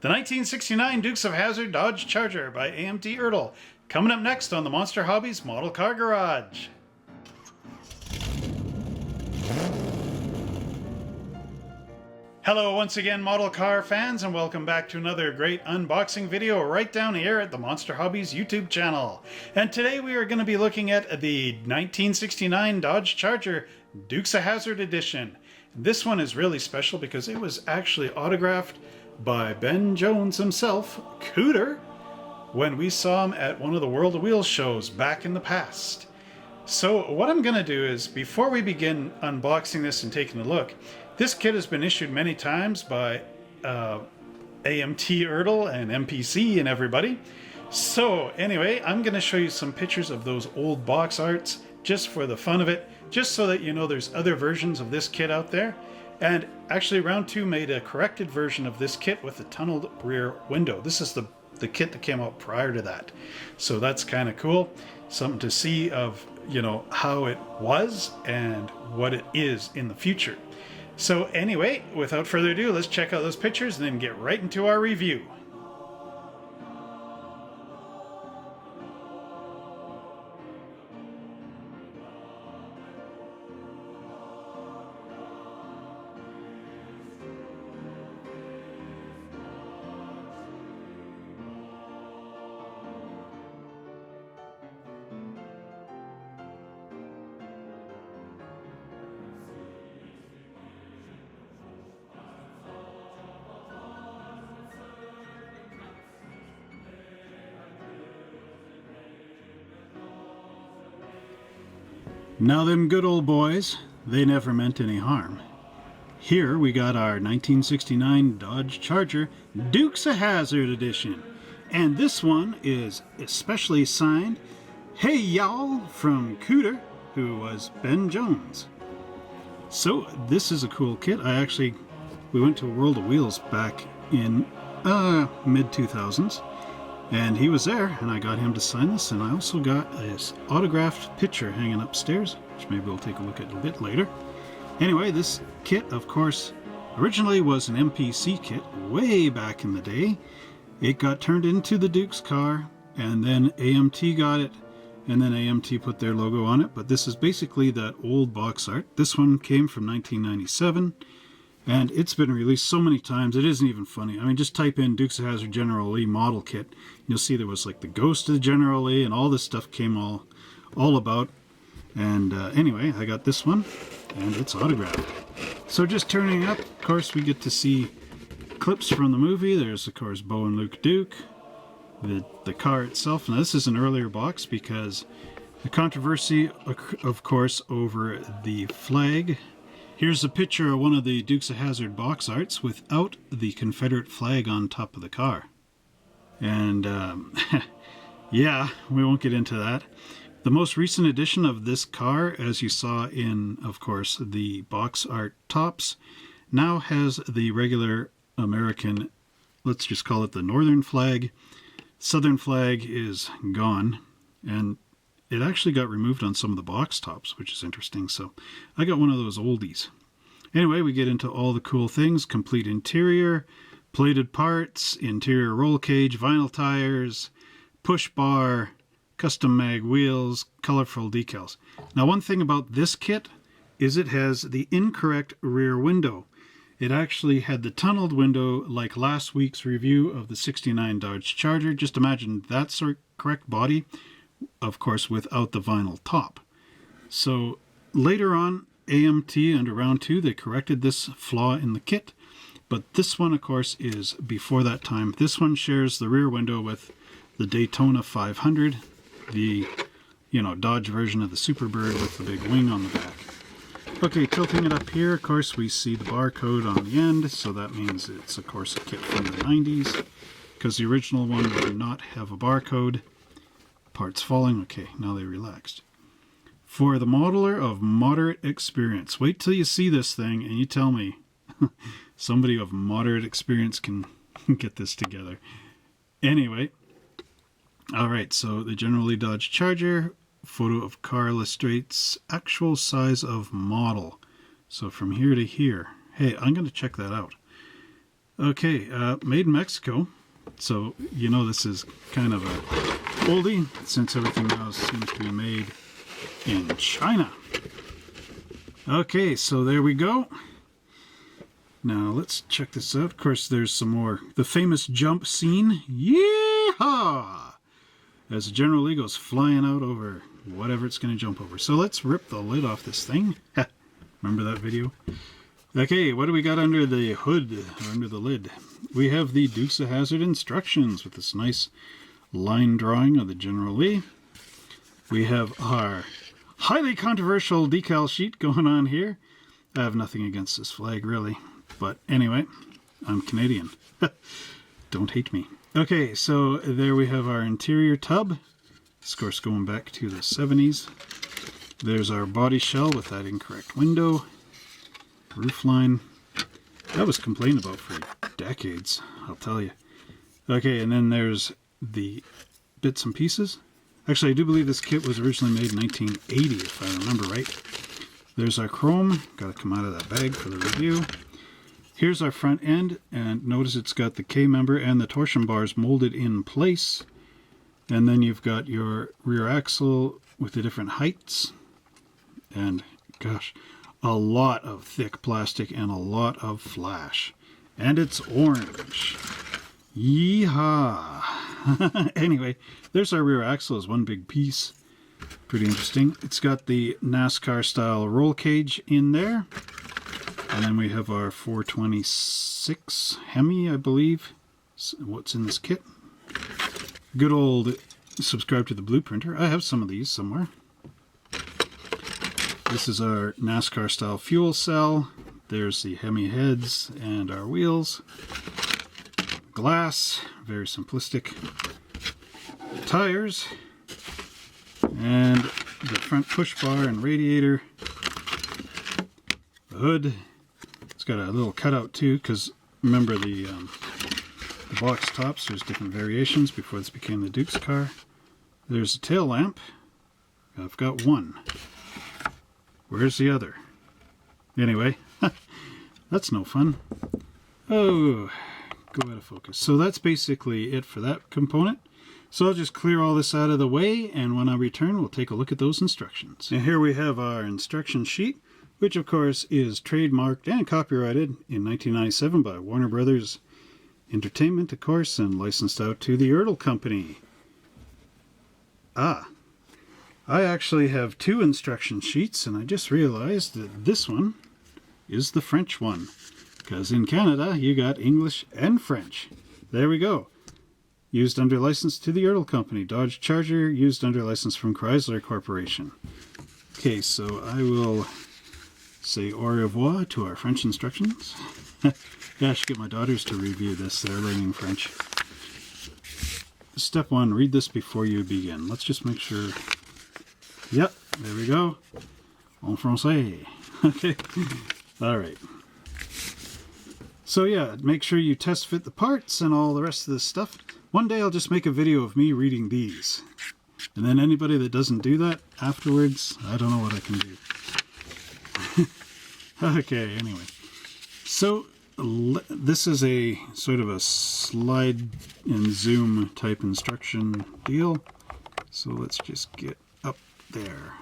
The 1969 Dukes of Hazzard Dodge Charger by AMT ERTL, coming up next on the Monster Hobbies Model Car Garage. Hello once again, model car fans, and welcome back to another great unboxing video right down here at the Monster Hobbies YouTube channel. And today we are going to be looking at the 1969 Dodge Charger Dukes of Hazzard edition. This one is really special because it was actually autographed by Ben Jones himself, Cooter, when we saw him at one of the World of Wheels shows back in the past. So what I'm going to do is, before we begin unboxing this and taking a look, this kit has been issued many times by AMT ERTL and MPC and everybody. So anyway, I'm going to show you some pictures of those old box arts just for the fun of it, just so that you know there's other versions of this kit out there. And actually Round 2 made a corrected version of this kit with the tunneled rear window. This is the kit that came out prior to that. So that's kind of cool. Something to see of, you know, how it was and what it is in the future. So anyway, without further ado, let's check out those pictures and then get right into our review. Now them good old boys, they never meant any harm. Here we got our 1969 Dodge Charger Dukes of Hazzard edition. And this one is especially signed, "Hey y'all," from Cooter, who was Ben Jones. So this is a cool kit. We went to World of Wheels back in mid-2000s. And he was there, and I got him to sign this, and I also got his autographed picture hanging upstairs, which maybe we'll take a look at a bit later. Anyway, this kit, of course, originally was an MPC kit way back in the day. It got turned into the Duke's car, and then AMT got it, and then AMT put their logo on it. But this is basically that old box art. This one came from 1997. And it's been released so many times, it isn't even funny. I mean, just type in Dukes of Hazzard General Lee model kit. You'll see there was like the ghost of the General Lee, and all this stuff came all about. And anyway, I got this one, and it's autographed. So just turning up, of course, we get to see clips from the movie. There's, of course, Bo and Luke Duke, the car itself. Now, this is an earlier box because the controversy, of course, over the flag. Here's a picture of one of the Dukes of Hazzard box arts without the Confederate flag on top of the car. And yeah, we won't get into that. The most recent edition of this car, as you saw in, of course, the box art tops, now has the regular American, let's just call it the Northern flag. Southern flag is gone, and it actually got removed on some of the box tops, which is interesting. So I got one of those oldies. Anyway, we get into all the cool things: complete interior, plated parts, interior roll cage, vinyl tires, push bar, custom mag wheels, colorful decals. Now, one thing about this kit is it has the incorrect rear window. It actually had the tunneled window like last week's review of the 69 Dodge Charger. Just imagine that's the correct body, of course, without the vinyl top. So later on, AMT under Round 2, they corrected this flaw in the kit. But this one, of course, is before that time. This one shares the rear window with the Daytona 500, the, Dodge version of the Superbird with the big wing on the back. Okay, tilting it up here, of course, we see the barcode on the end. So that means it's, of course, a kit from the 90s, because the original one did not have a barcode. Parts falling. Okay, now they relaxed. For the modeler of moderate experience. Wait till you see this thing and you tell me somebody of moderate experience can get this together. Anyway, all right, so the General Lee Dodge Charger, photo of car illustrates actual size of model. So from here to here. Hey, I'm going to check that out. Okay, made in Mexico. So, you know, this is kind of a oldie since everything else seems to be made in China. Okay, so there we go. Now let's check this out. Of course, there's some more. The famous jump scene. Yeehaw! As the General Lee goes flying out over whatever it's going to jump over. So let's rip the lid off this thing. Remember that video? Okay, what do we got under the hood, or under the lid? We have the Dukes of Hazzard instructions with this nice line drawing of the General Lee. We have our highly controversial decal sheet going on here. I have nothing against this flag, really. But anyway, I'm Canadian. Don't hate me. Okay, so there we have our interior tub. Of course, going back to the 70s. There's our body shell with that incorrect window. Roofline. That was complained about for decades, I'll tell you. Okay, and then there's the bits and pieces. Actually, I do believe this kit was originally made in 1980, if I remember right. There's our chrome. Got to come out of that bag for the review. Here's our front end, and notice it's got the K-member and the torsion bars molded in place. And then you've got your rear axle with the different heights. And, gosh, a lot of thick plastic and a lot of flash. And it's orange. Yeehaw! Anyway, there's our rear axle as one big piece. Pretty interesting. It's got the NASCAR style roll cage in there. And then we have our 426 Hemi, I believe. What's in this kit? Good old subscribe to the Blueprinter. I have some of these somewhere. This is our NASCAR style fuel cell. There's the Hemi heads and our wheels. Glass, very simplistic. Tires. And the front push bar and radiator. The hood. It's got a little cutout too, because remember the box tops, there's different variations before this became the Duke's car. There's a tail lamp. I've got one. Where's the other? Anyway, that's no fun. Oh, go out of focus. So that's basically it for that component. So I'll just clear all this out of the way, and when I return, we'll take a look at those instructions. And here we have our instruction sheet, which of course is trademarked and copyrighted in 1997 by Warner Brothers Entertainment, of course, and licensed out to the ERTL company. I actually have two instruction sheets, and I just realized that this one is the French one, because in Canada you got English and French. There we go. Used under license to the ERTL company. Dodge Charger, used under license from Chrysler Corporation. Okay, so I will say au revoir to our French instructions. Yeah, I should get my daughters to review this. They're learning French. Step 1, read this before you begin. Let's just make sure. Yep, there we go. En français. Okay, all right. So yeah, make sure you test fit the parts and all the rest of this stuff. One day I'll just make a video of me reading these. And then anybody that doesn't do that afterwards, I don't know what I can do. Okay, anyway. So this is a sort of a slide and zoom type instruction deal. So let's just get up there.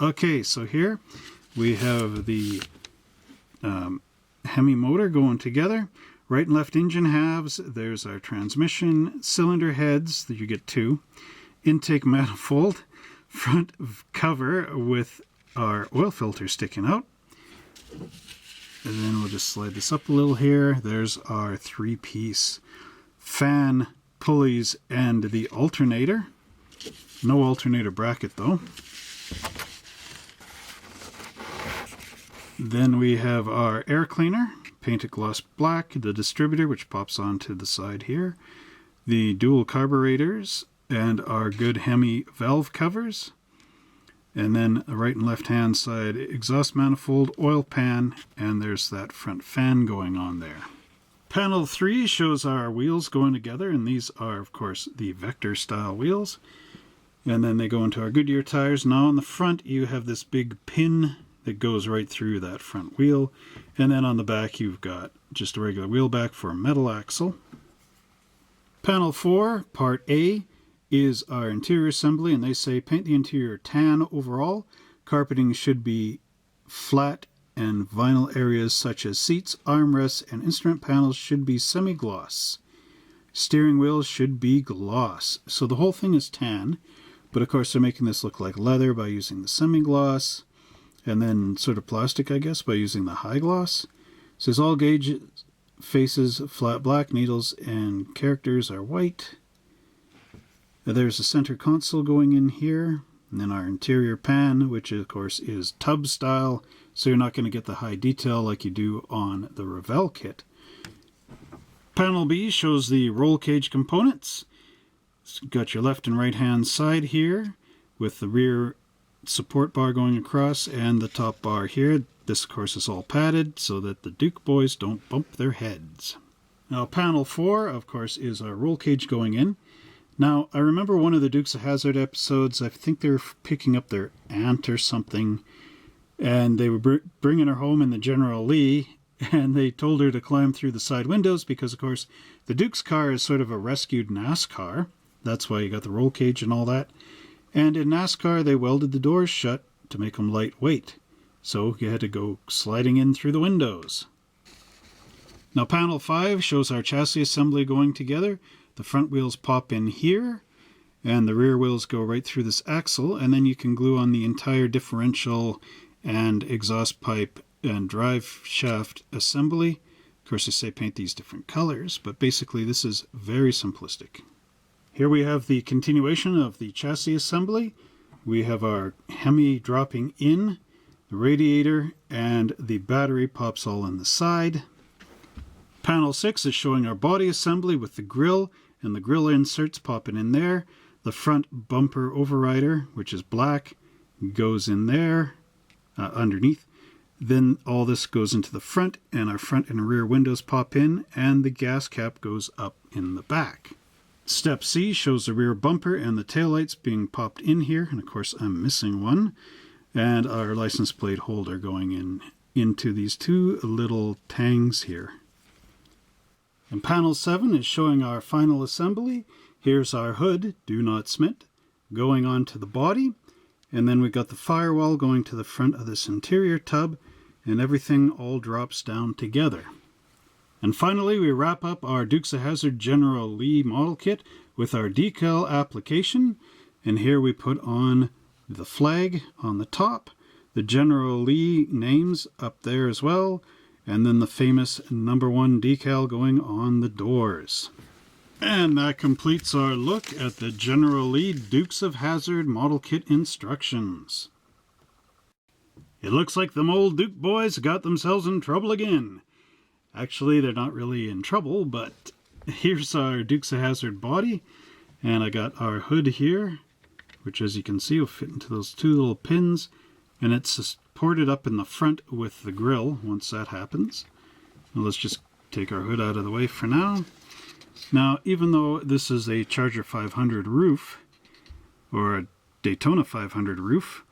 Okay, so here we have the Hemi motor going together. Right and left engine halves. There's our transmission. Cylinder heads, you get two. Intake manifold. Front cover with our oil filter sticking out. And then we'll just slide this up a little here. There's our three-piece fan, pulleys, and the alternator. No alternator bracket though. Then we have our air cleaner, painted gloss black, the distributor, which pops onto the side here, the dual carburetors, and our good Hemi valve covers. And then the right and left hand side exhaust manifold, oil pan, and there's that front fan going on there. Panel 3 shows our wheels going together, and these are of course the Vector style wheels. And then they go into our Goodyear tires. Now on the front you have this big pin that goes right through that front wheel. And then on the back you've got just a regular wheel back for a metal axle. Panel 4, Part A, is our interior assembly, and they say paint the interior tan overall. Carpeting should be flat, and vinyl areas such as seats, armrests, and instrument panels should be semi-gloss. Steering wheels should be gloss. So the whole thing is tan, but of course they're making this look like leather by using the semi-gloss, and then sort of plastic, I guess, by using the high gloss. It says all gauge faces flat black, needles and characters are white. There's a center console going in here, and then our interior pan, which of course is tub style, so you're not going to get the high detail like you do on the Revell kit. Panel B shows the roll cage components. It's got your left and right hand side here with the rear support bar going across and the top bar here. This of course is all padded so that the Duke boys don't bump their heads. Now panel 4 of course is our roll cage going in. Now I remember one of the Dukes of Hazzard episodes, I think they were picking up their aunt or something, and they were bringing her home in the General Lee, and they told her to climb through the side windows because of course the Duke's car is sort of a rescued NASCAR. That's why you got the roll cage and all that. And in NASCAR, they welded the doors shut to make them lightweight. So you had to go sliding in through the windows. Now panel 5 shows our chassis assembly going together. The front wheels pop in here, and the rear wheels go right through this axle, and then you can glue on the entire differential and exhaust pipe and drive shaft assembly. Of course, they say paint these different colors, but basically this is very simplistic. Here we have the continuation of the chassis assembly. We have our Hemi dropping in, the radiator, and the battery pops all on the side. Panel 6 is showing our body assembly with the grille, and the grille inserts popping in there. The front bumper overrider, which is black, goes in there underneath. Then all this goes into the front, and our front and rear windows pop in, and the gas cap goes up in the back. Step C shows the rear bumper and the taillights being popped in here, and of course I'm missing one, and our license plate holder going into these two little tangs here. And panel 7 is showing our final assembly. Here's our hood, do not smit, going onto the body, and then we got the firewall going to the front of this interior tub, and everything all drops down together. And finally, we wrap up our Dukes of Hazzard General Lee model kit with our decal application. And here we put on the flag on the top, the General Lee names up there as well, and then the famous #1 decal going on the doors. And that completes our look at the General Lee Dukes of Hazzard model kit instructions. It looks like them old Duke boys got themselves in trouble again. Actually, they're not really in trouble, but here's our Dukes of Hazzard body, and I got our hood here, which as you can see will fit into those two little pins, and it's supported up in the front with the grill once that happens. Now let's just take our hood out of the way for now. Now, even though this is a Charger 500 roof, or a Daytona 500 roof,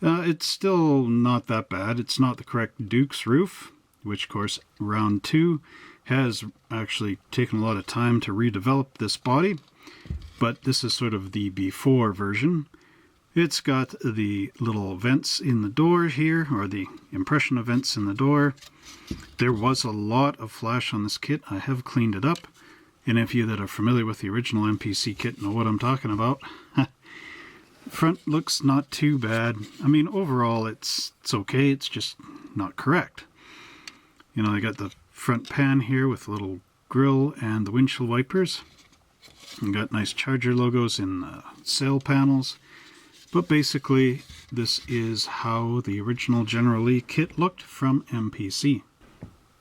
it's still not that bad. It's not the correct Dukes roof, which of course Round 2 has actually taken a lot of time to redevelop this body, but this is sort of the before version. It's got the little vents in the door here, or the impression of vents in the door. There was a lot of flash on this kit. I have cleaned it up, and if you that are familiar with the original MPC kit know what I'm talking about. Front looks not too bad. I mean, overall it's okay, it's just not correct. You know, I got the front pan here with the little grill and the windshield wipers. And got nice Charger logos in the sail panels. But basically, this is how the original General Lee kit looked from MPC.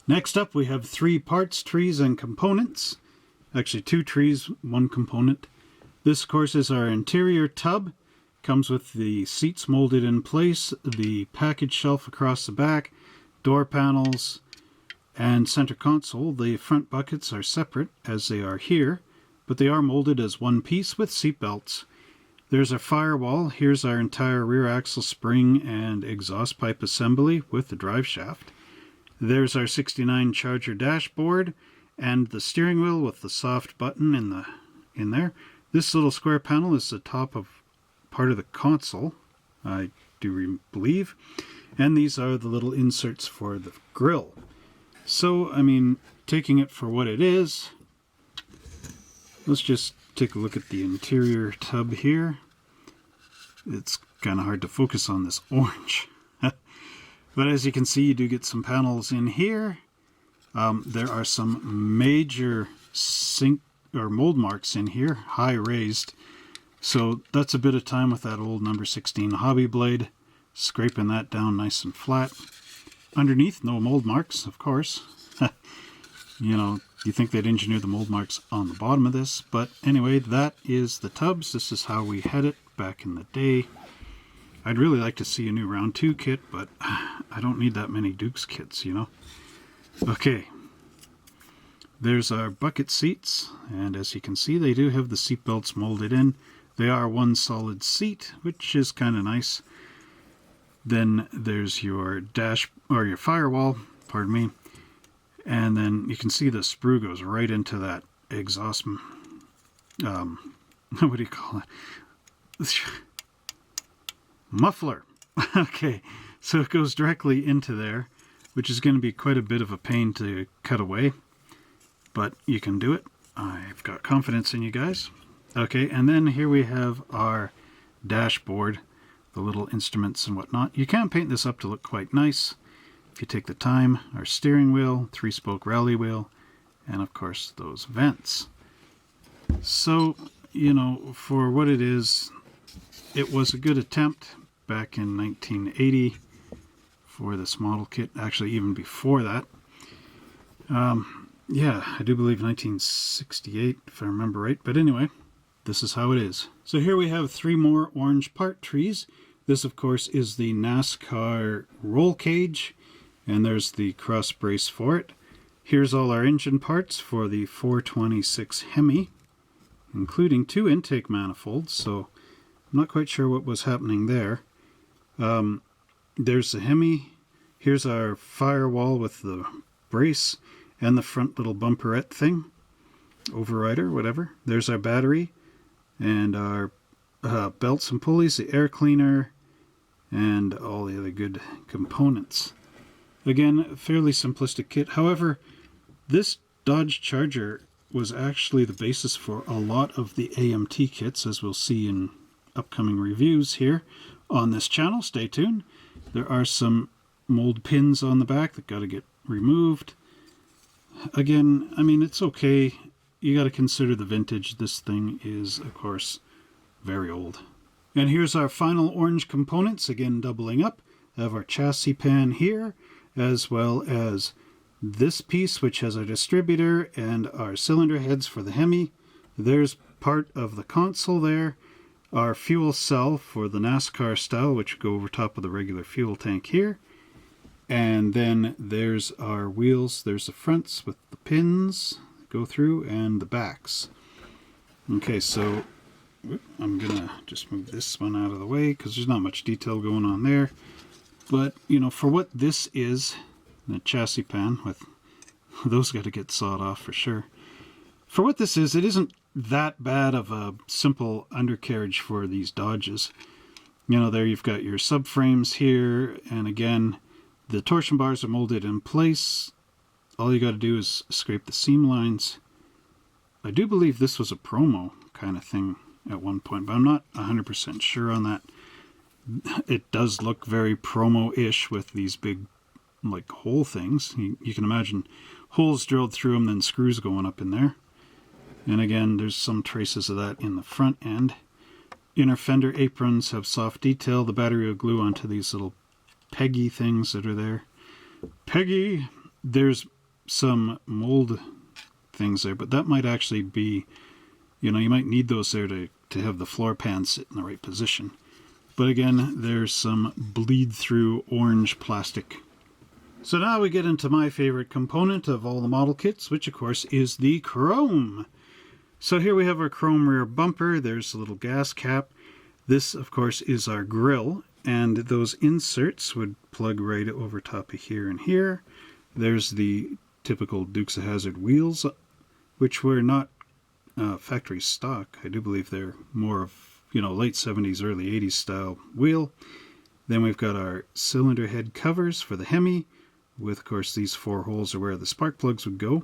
Next up, we have 3 parts, trees, and components. Actually, 2 trees, 1 component. This, of course, is our interior tub. Comes with the seats molded in place, the package shelf across the back, door panels, and center console. The front buckets are separate, as they are here, but they are molded as one piece with seat belts. There's our firewall. Here's our entire rear axle spring and exhaust pipe assembly with the drive shaft. There's our 69 Charger dashboard and the steering wheel with the soft button in there. This little square panel is the top of part of the console, I do believe. And these are the little inserts for the grille. So, I mean, taking it for what it is, let's just take a look at the interior tub here. It's kind of hard to focus on this orange. But as you can see, you do get some panels in here. There are some major sink or mold marks in here, high raised. So that's a bit of time with that old number 16 hobby blade, scraping that down nice and flat. Underneath, no mold marks, of course. You know, you think they'd engineer the mold marks on the bottom of this. But anyway, that is the tubs. This is how we had it back in the day. I'd really like to see a new Round 2 kit, but I don't need that many Dukes kits, you know. Okay. There's our bucket seats, and as you can see, they do have the seat belts molded in. They are one solid seat, which is kind of nice. Then there's your dash, or your firewall, pardon me. And then you can see the sprue goes right into that exhaust, what do you call it? Muffler. Okay, so it goes directly into there, which is going to be quite a bit of a pain to cut away. But you can do it. I've got confidence in you guys. Okay, and then here we have our dashboard, the little instruments and whatnot. You can paint this up to look quite nice if you take the time. Our steering wheel, 3-spoke rally wheel, and of course those vents. So, you know, for what it is, it was a good attempt back in 1980 for this model kit, actually even before that. Yeah, I do believe 1968 if I remember right, but anyway, this is how it is. So here we have 3 more orange part trees. This of course is the NASCAR roll cage, and there's the cross brace for it. Here's all our engine parts for the 426 Hemi, including 2 intake manifolds, so I'm not quite sure what was happening there. There's the Hemi. Here's our firewall with the brace and the front little bumperette thing, overrider, whatever. There's our battery and our belts and pulleys, the air cleaner, and all the other good components. Again, a fairly simplistic kit. However, this Dodge Charger was actually the basis for a lot of the AMT kits, as we'll see in upcoming reviews here on this channel. Stay tuned. There are some mold pins on the back that got to get removed. Again, I mean, it's okay. You got to consider the vintage. This thing is, of course, very old. And here's our final orange components, again doubling up. I have our chassis pan here, as well as this piece, which has our distributor and our cylinder heads for the Hemi. There's part of the console there. Our fuel cell for the NASCAR style, which go over top of the regular fuel tank here. And then there's our wheels. There's the fronts with the pins that go through and the backs. Okay, so I'm gonna just move this one out of the way because there's not much detail going on there. But, you know, for what this is, the chassis pan, with those got to get sawed off for sure. For what this is, it isn't that bad of a simple undercarriage for these Dodges. You know, there you've got your subframes here, and again, the torsion bars are molded in place. All you got to do is scrape the seam lines. I do believe this was a promo kind of thing at one point, but I'm not 100% sure on that. It does look very promo-ish with these big, like, hole things. You can imagine holes drilled through them, then screws going up in there. And again, there's some traces of that in the front end. Inner fender aprons have soft detail. The battery will glue onto these little peggy things that are there. Peggy! There's some mold things there, but that might actually be, you know, you might need those there to have the floor pan sit in the right position. But again, there's some bleed-through orange plastic. So now we get into my favorite component of all the model kits, which of course is the chrome. So here we have our chrome rear bumper. There's a little gas cap. This, of course, is our grill, and those inserts would plug right over top of here and here. There's the typical Dukes of Hazzard wheels, which were not factory stock. I do believe they're more of, late 70s, early 80s style wheel. Then we've got our cylinder head covers for the Hemi, with, of course, these 4 holes are where the spark plugs would go.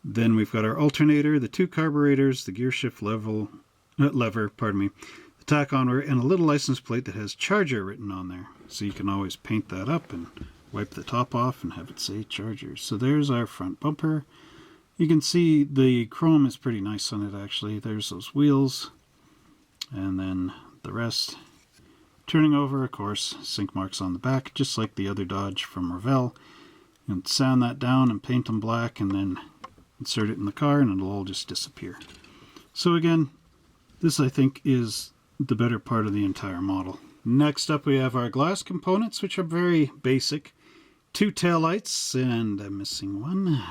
Then we've got our alternator, the 2 carburetors, the gear shift lever, the tachometer, and a little license plate that has Charger written on there. So you can always paint that up and wipe the top off and have it say Charger. So there's our front bumper. You can see the chrome is pretty nice on it, actually. There's those wheels, and then the rest. Turning over, of course, sink marks on the back, just like the other Dodge from Revell. You can sand that down and paint them black, and then insert it in the car, and it'll all just disappear. So again, this I think is the better part of the entire model. Next up we have our glass components, which are very basic. 2 taillights, and I'm missing one.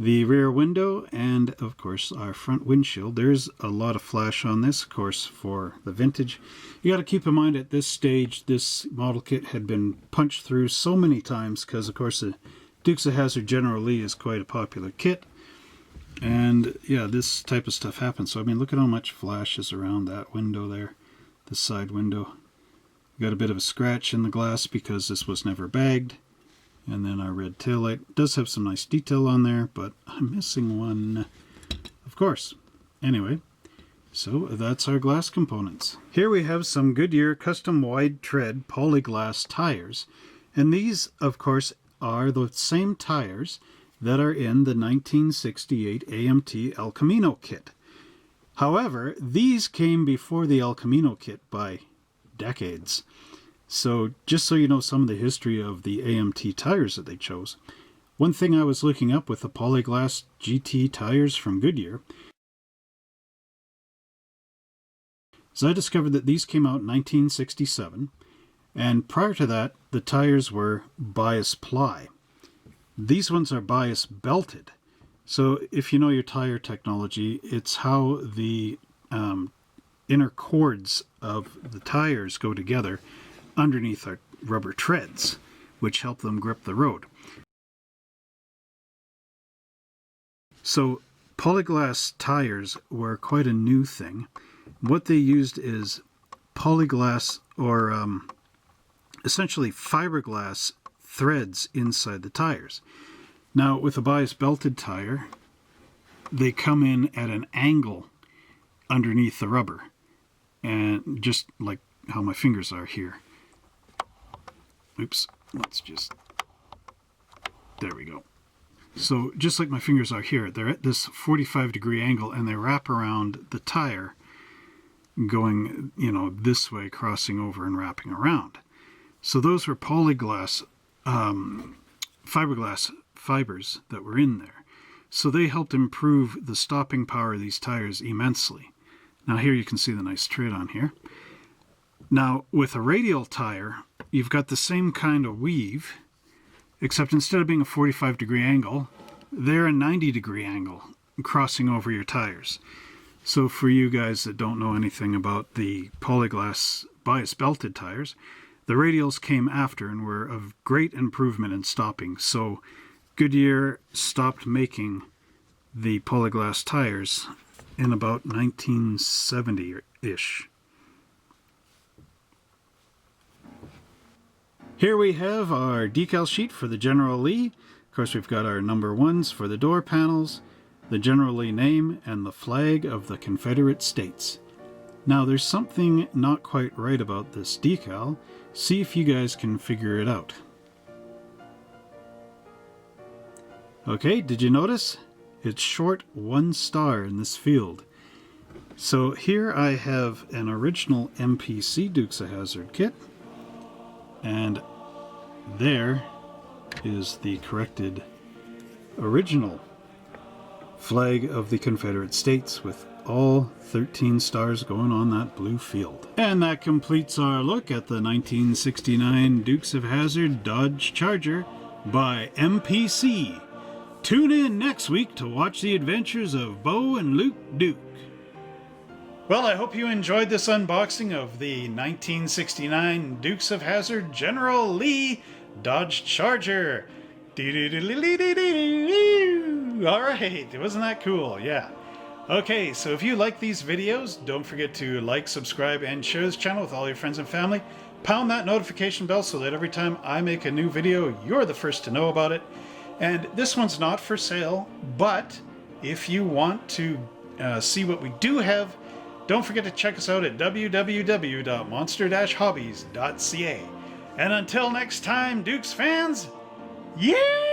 The rear window, and of course our front windshield. There's a lot of flash on this, of course, for the vintage. You got to keep in mind at this stage, this model kit had been punched through so many times, because of course the Dukes of Hazzard General Lee is quite a popular kit. And yeah, this type of stuff happens. So I mean, look at how much flash is around that window there, the side window. Got a bit of a scratch in the glass because this was never bagged. And then our red taillight does have some nice detail on there, but I'm missing one, of course. Anyway, so that's our glass components. Here we have some Goodyear custom wide tread polyglass tires. And these, of course, are the same tires that are in the 1968 AMT El Camino kit. However, these came before the El Camino kit by decades. So just so you know some of the history of the AMT tires that they chose, one thing I was looking up with the polyglass GT tires from Goodyear is I discovered that these came out in 1967, and prior to that the tires were bias ply. These ones are bias belted. So if you know your tire technology, it's how the inner cords of the tires go together underneath our rubber treads, which help them grip the road. So polyglass tires were quite a new thing. What they used is polyglass, or essentially fiberglass threads inside the tires. Now with a bias belted tire, they come in at an angle underneath the rubber, and just like how my fingers are here. Oops, there we go. So just like my fingers are here, they're at this 45-degree angle, and they wrap around the tire going, this way, crossing over and wrapping around. So those were polyglass, fiberglass fibers that were in there. So they helped improve the stopping power of these tires immensely. Now here you can see the nice tread on here. Now with a radial tire, you've got the same kind of weave, except instead of being a 45-degree angle, they're a 90-degree angle crossing over your tires. So for you guys that don't know anything about the polyglass bias belted tires, the radials came after and were of great improvement in stopping. So Goodyear stopped making the polyglass tires in about 1970-ish. Here we have our decal sheet for the General Lee. Of course, we've got our number 1s for the door panels, the General Lee name, and the flag of the Confederate States. Now, there's something not quite right about this decal. See if you guys can figure it out. Okay, did you notice? It's short 1 star in this field. So here I have an original MPC Dukes of Hazzard kit, and there is the corrected original flag of the Confederate States with all 13 stars going on that blue field. And that completes our look at the 1969 Dukes of Hazzard Dodge Charger by MPC. Tune in next week to watch the adventures of Bo and Luke Duke. Well, I hope you enjoyed this unboxing of the 1969 Dukes of Hazzard General Lee Dodge Charger. Alright, wasn't that cool? Yeah. Okay, so if you like these videos, don't forget to like, subscribe, and share this channel with all your friends and family. Pound that notification bell so that every time I make a new video, you're the first to know about it. And this one's not for sale, but if you want to see what we do have, don't forget to check us out at www.monster-hobbies.ca. And until next time, Dukes fans, yeah!